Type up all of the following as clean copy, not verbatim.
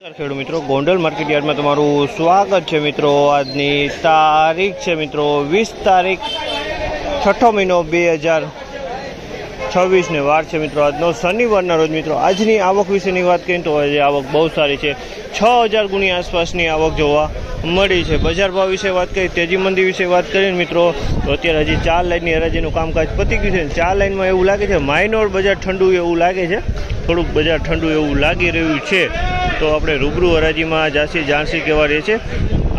ખેડૂત મિત્રો ગોંડલ માર્કેટ યાર્ડમાં તમારું સ્વાગત છે મિત્રો। આજની તારીખ છે મિત્રો 20 તારીખ 6 મહિનો 2026 ને વાર છે મિત્રો આજનો શનિવારના રોજ મિત્રો। આજની આવક વિશેની વાત કરીએ તો આજે આવક બહુ સારી છે, 6000 ગુણી આસપાસની આવક જોવા મળી છે। બજાર ભાવ વિશે વાત કરીએ, તેજી મંદી વિશે વાત કરીએ મિત્રો તો અત્યારે હજી 4 લાઇનની હરાજીનું કામકાજ પતી ગયું છે। 4 લાઇનમાં એવું લાગે છે માઇનોર બજાર ઠંડુ એવું લાગે છે, થોડુંક બજાર ઠંડુ એવું લાગી રહ્યું છે। તો આપણે રૂબરૂ હરાજીમાં જાણસી કેવા રહે છે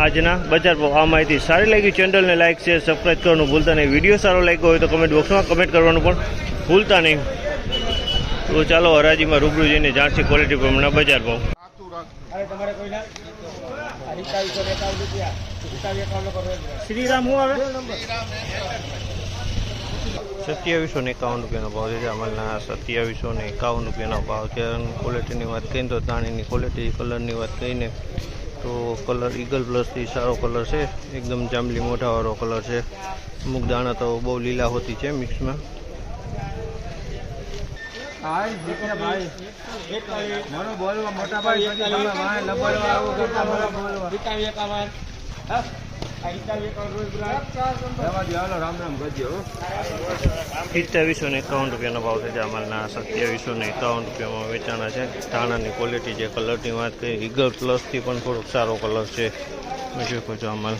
આજના બજાર ભાવ। આ માહિતી સારી લાગી ચેનલને લાઇક શેર સબસ્ક્રાઈબ કરવાનું ભૂલતા નહીં। વિડીયો સારો લાગ્યો હોય તો કમેન્ટ બોક્સમાં કમેન્ટ કરવાનું પણ ભૂલતા નહીં। તો ચાલો હરાજીમાં રૂબરૂ જઈને જાણસી ક્વોલિટી પ્રમાણે બજાર ભાવ। શ્રીરામ હું આવે 2751 રૂપિયાનો ભાવ છે। અમલના 2751 રૂપિયાનો ભાવ છે। ક્વોલિટીની વાત કરીએ તો દાણીની ક્વોલિટી, કલરની વાત કરીને તો કલર ઈગલ પ્લસથી સારો કલર છે, એકદમ જાંબલી મોઢાવાળો કલર છે। અમુક દાણા તો બહુ લીલા હોતી છે મિક્સમાં। ₹2751 રૂપિયાનો ભાવ છે। જામલના 2751 રૂપિયામાં વેચાણા છે। ધાણાની ક્વોલિટી છે, કલરની વાત કરીએ ઈગલ પ્લસથી પણ થોડોક સારો કલર છે। જોઈ જામલ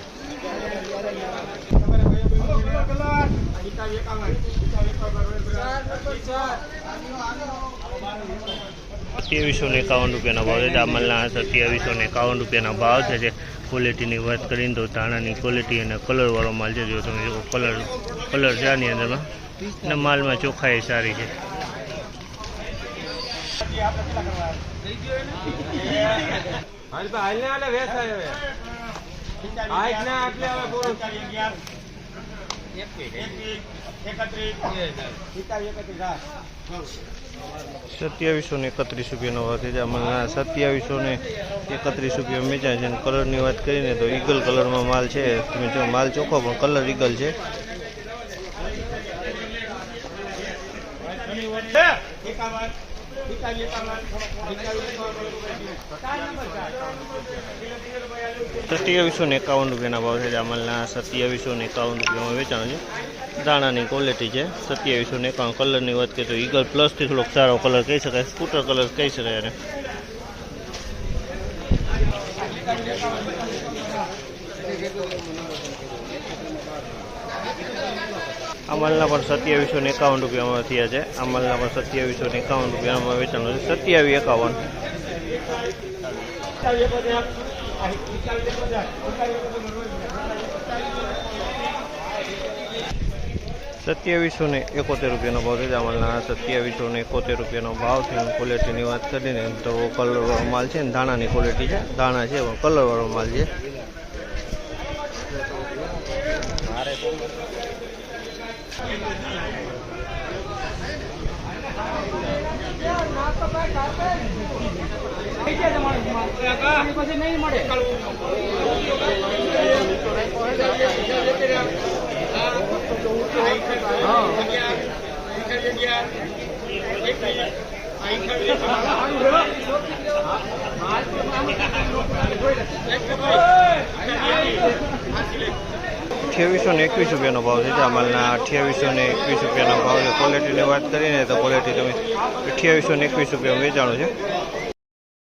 2751 રૂપિયાનો ભાવ છે। જામલના 2751 રૂપિયાના ભાવ છે। ક્વોલિટીની વાત કરીને તો ધાણાની ક્વોલિટી અને કલરવાળો માલ છે। જો તમે જો કલર છે આની અંદરમાં અને માલમાં ચોખ્ખાઈ સારી છે। ₹2731 રૂપિયાનો ભાવ છે। આમાં 2731 રૂપિયા વેચાય છે। કલરની વાત કરીને તો ઈગલ કલરમાં માલ છે। તમે જો માલ ચોખ્ખો પણ કલર ઈગલ છે। ₹2751 રૂપિયાના ભાવ છે। જામલના 2751 રૂપિયામાં વેચાણ છે। દાણાની ક્વોલિટી છે 2751। કલરની વાત કરીએ તો ઈગલ પ્લસથી થોડોક સારો કલર કહી શકાય, સ્કૂટર કલર કહી શકાય એને। અમલના પણ 2751 રૂપિયામાં થયા છે। અમલના પણ 2751 રૂપિયામાં વેચાણ છે। 2751 ₹2771 રૂપિયાનો ભાવ છે। અમલના 2771 રૂપિયાનો ભાવ છે। ક્વોલિટીની વાત કરીને તો કલરવાળો માલ છે ને ધાણાની ક્વોલિટી છે, દાણા છે કલરવાળો માલ છે। ₹2821 રૂપિયાનો ભાવ છે। અમલના 2821 રૂપિયાનો ભાવ છે। ક્વોલિટીની વાત કરીને તો ક્વોલિટી તમે 2821 રૂપિયામાં વેચાણું છે।